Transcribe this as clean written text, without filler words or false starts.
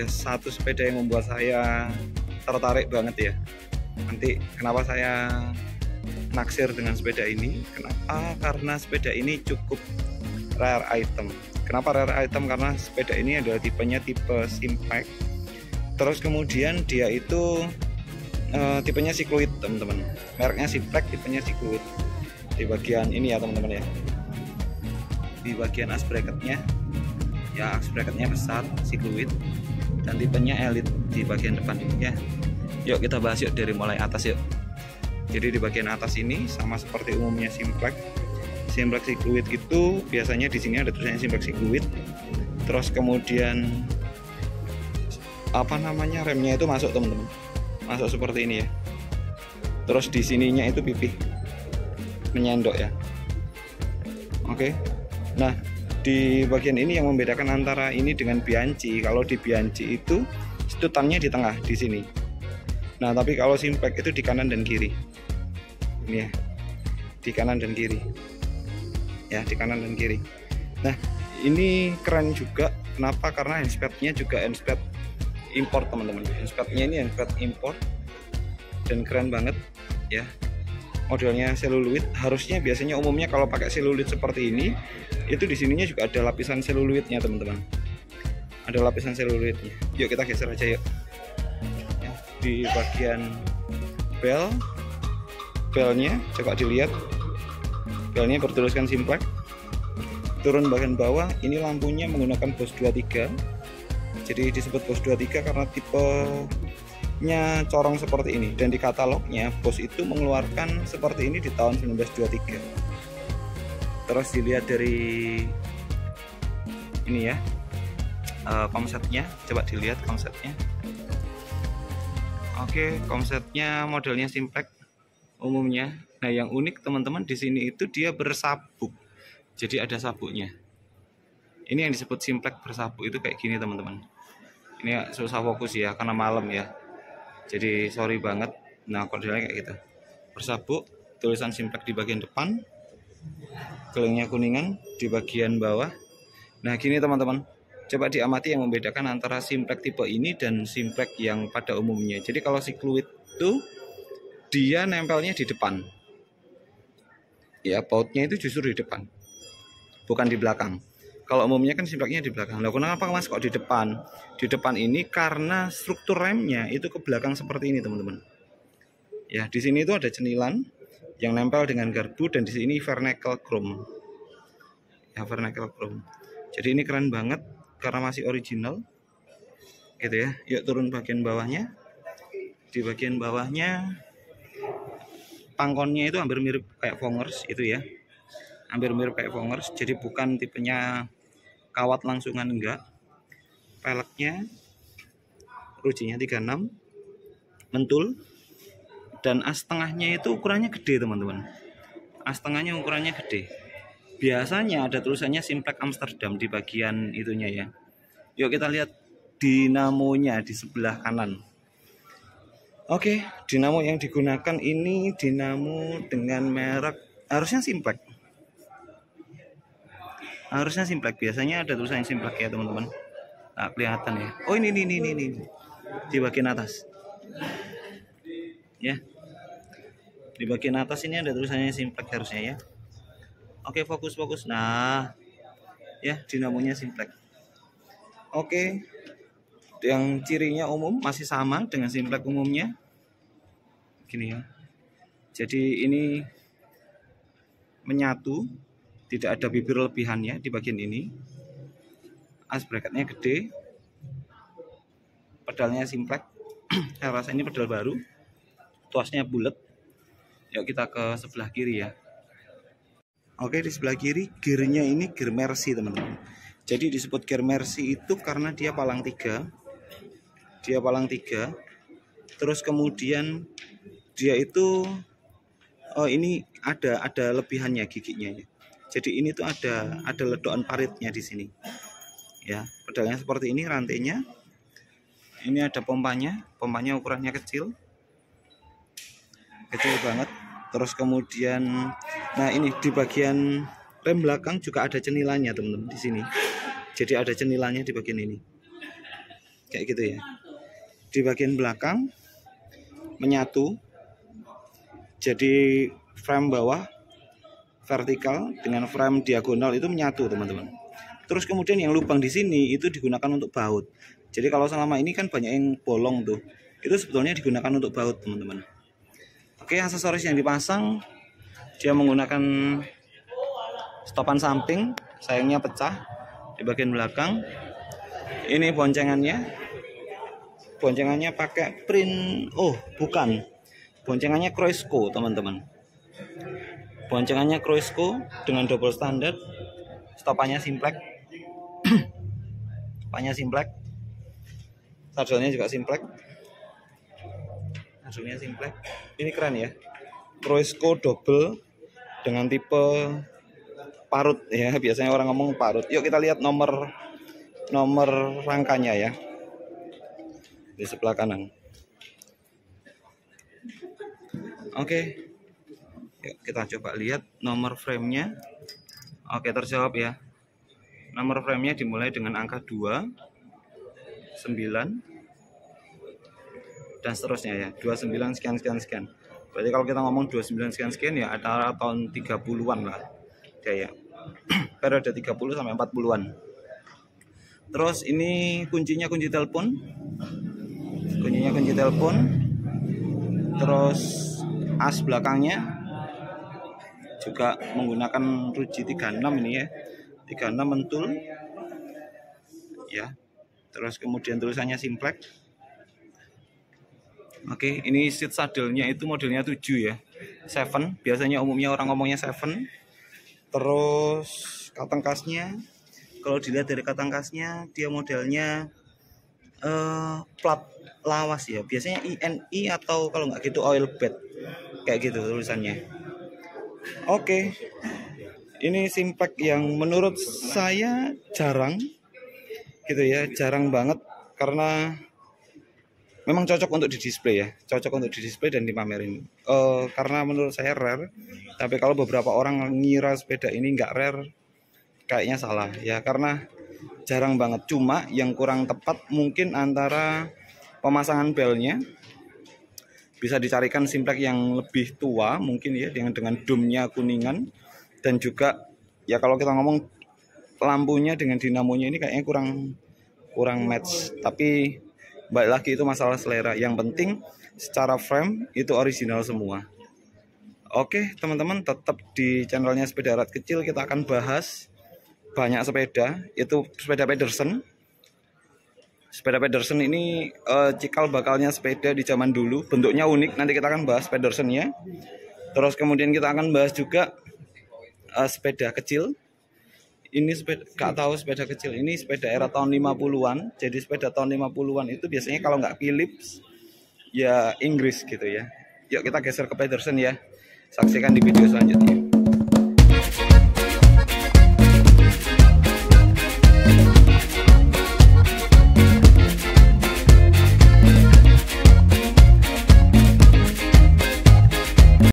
ada satu sepeda yang membuat saya tertarik banget ya. Nanti kenapa saya naksir dengan sepeda ini? Kenapa? Karena sepeda ini cukup rare item. Kenapa rare item? Karena sepeda ini adalah tipenya tipe Simplex. Terus kemudian dia itu tipenya Cycloid teman-teman. Mereknya Simplex, tipenya Cycloid. Di bagian ini ya teman-teman ya. Di bagian as bracketnya ya, as bracketnya besar Cycloid dan tipenya Elite di bagian depan ya. Yuk kita bahas yuk dari mulai atas yuk. Jadi di bagian atas ini sama seperti umumnya Simplex Cycloid gitu, biasanya di sini ada tulisannya Simplex Cycloid. Terus kemudian remnya itu masuk teman-teman, masuk seperti ini ya. Terus di sininya itu pipih menyendok ya. Oke. Nah, di bagian ini yang membedakan antara ini dengan Bianchi. Kalau di Bianchi itu setutannya di tengah di sini. Nah, tapi kalau Simplex itu di kanan dan kiri. Ini ya. Di kanan dan kiri. Ya, di kanan dan kiri. Nah, ini keren juga. Kenapa? Karena handspadnya juga handspad import teman-teman. Handspadnya ini handspad import dan keren banget ya. Modelnya seluloid. Harusnya biasanya umumnya kalau pakai seluloid seperti ini, itu di sininya juga ada lapisan seluloidnya teman-teman. Ada lapisan seluloidnya. Yuk kita geser aja yuk. Ya, di bagian belnya coba dilihat. Belnya bertuliskan Simplex. Turun bagian bawah ini lampunya menggunakan Bosch 23. Jadi disebut Bosch 23 karena tipenya corong seperti ini, dan di katalognya Bosch itu mengeluarkan seperti ini di tahun 1923. Terus dilihat dari ini ya, komsetnya, coba dilihat komsetnya. Oke, komsetnya modelnya Simplex umumnya. Nah, yang unik teman-teman di sini itu dia bersabuk. Jadi ada sabuknya. Ini yang disebut Simplex bersabuk itu kayak gini teman-teman. Ini susah fokus ya karena malam ya. Jadi sorry banget. Nah, modelnya kayak gitu. Bersabuk, tulisan Simplex di bagian depan. Kelingnya kuningan di bagian bawah. Nah, gini teman-teman. Coba diamati yang membedakan antara Simplex tipe ini dan Simplex yang pada umumnya. Jadi kalau Cycloid itu dia nempelnya di depan. Ya, bautnya itu justru di depan, bukan di belakang. Kalau umumnya kan Simplexnya di belakang. Nah, kenapa mas kok di depan? Di depan ini karena struktur remnya itu ke belakang seperti ini teman-teman. Ya, di sini itu ada cenilan yang nempel dengan garbu, dan di sini vernacle chrome. Ya, vernacle chrome. Jadi ini keren banget karena masih original. Gitu ya. Yuk turun bagian bawahnya. Di bagian bawahnya pangkonnya itu hampir mirip kayak Vongers itu ya. Hampir mirip kayak Vongers. Jadi bukan tipenya kawat langsungan, enggak. Peleknya rujinya 36 mentul, dan as tengahnya itu ukurannya gede teman-teman. As tengahnya ukurannya gede. Biasanya ada tulisannya Simplex Amsterdam di bagian itunya ya. Yuk kita lihat dinamonya di sebelah kanan. Oke, dinamo yang digunakan ini dinamo dengan merek harusnya Simplex. Harusnya Simplex. Biasanya ada tulisan Simplex ya teman-teman. Nah, kelihatan ya. Oh, ini di bagian atas. Ya. Di bagian atas ini ada tulisannya Simplex harusnya ya. Oke, fokus. Nah, ya, dinamonya Simplex. Oke. Yang cirinya umum masih sama dengan Simplex umumnya. Gini ya. Jadi ini menyatu, tidak ada bibir lebihannya di bagian ini. As bracketnya gede. Pedalnya Simplex. Saya rasa ini pedal baru. Tuasnya bulat. Yuk kita ke sebelah kiri ya. Oke, di sebelah kiri gearnya ini gear Mercy teman-teman. Jadi disebut gear Mercy itu karena dia palang 3. Dia palang 3. Terus kemudian dia itu ini ada lebihannya giginya ya. Jadi ini tuh ada ledokan paritnya di sini. Ya, pedalnya seperti ini rantainya. Ini ada pompanya ukurannya kecil. Kecil banget. Terus kemudian nah ini di bagian rem belakang juga ada cenilannya teman-teman di sini. Jadi ada cenilannya di bagian ini. kayak gitu ya. Di bagian belakang menyatu, jadi frame bawah vertikal dengan frame diagonal itu menyatu teman-teman. Terus kemudian yang lubang di sini itu digunakan untuk baut. Jadi kalau selama ini kan banyak yang bolong tuh, itu sebetulnya digunakan untuk baut teman-teman. Oke, aksesoris yang dipasang dia menggunakan stopan samping, sayangnya pecah di bagian belakang. Ini boncengannya pakai print, bukan, boncengannya Croisco teman-teman. Boncengannya Croisco dengan double standard, stopannya Simplex, stopannya Simplex, sadelnya juga Simplex, sadelnya Simplex. Ini keren ya, Croisco double dengan tipe parut ya, biasanya orang ngomong parut. Yuk kita lihat nomor rangkanya ya, di sebelah kanan. Oke, yuk kita coba lihat nomor frame-nya. Oke, terjawab ya. Nomor frame-nya dimulai dengan angka 2, 9, dan seterusnya ya. 29 sekian. Berarti kalau kita ngomong 29 sekian ya antara tahun 30-an lah. Ya. Periode 30 sampai 40-an. Terus ini kuncinya kunci telepon. Kunci telepon. Terus as belakangnya juga menggunakan ruji 36 ini ya. 36 mentul. Ya. Terus kemudian tulisannya Simplex. Oke, ini seat sadelnya itu modelnya 7 ya. 7, biasanya umumnya orang ngomongnya 7. Terus katang kasnya, kalau dilihat dari katang kasnya dia modelnya plat lawas ya. Biasanya INI atau kalau nggak gitu oil bed. Kayak gitu tulisannya. Oke. Ini Simplex yang menurut saya jarang gitu ya, jarang banget karena memang cocok untuk di display ya, cocok untuk di display dan dipamerin. Karena menurut saya rare, tapi kalau beberapa orang ngira sepeda ini nggak rare, kayaknya salah ya, karena jarang banget. Cuma yang kurang tepat mungkin antara pemasangan belnya, bisa dicarikan Simplex yang lebih tua mungkin ya, dengan dome-nya kuningan, dan juga ya kalau kita ngomong lampunya dengan dinamonya ini kayaknya kurang match, tapi balik lagi itu masalah selera. Yang penting secara frame itu original semua. Oke teman-teman, tetap di channelnya Sepeda Rat Kecil. Kita akan bahas banyak sepeda. Itu sepeda Pedersen. Sepeda Pedersen ini cikal bakalnya sepeda di zaman dulu. Bentuknya unik, nanti kita akan bahas Pedersennya. Terus kemudian kita akan bahas juga sepeda kecil. Ini sepeda, gak tahu sepeda kecil ini sepeda era tahun 50-an. Jadi sepeda tahun 50-an itu biasanya kalau nggak Philips ya Inggris gitu ya. Yuk kita geser ke Pedersen ya. Saksikan di video selanjutnya.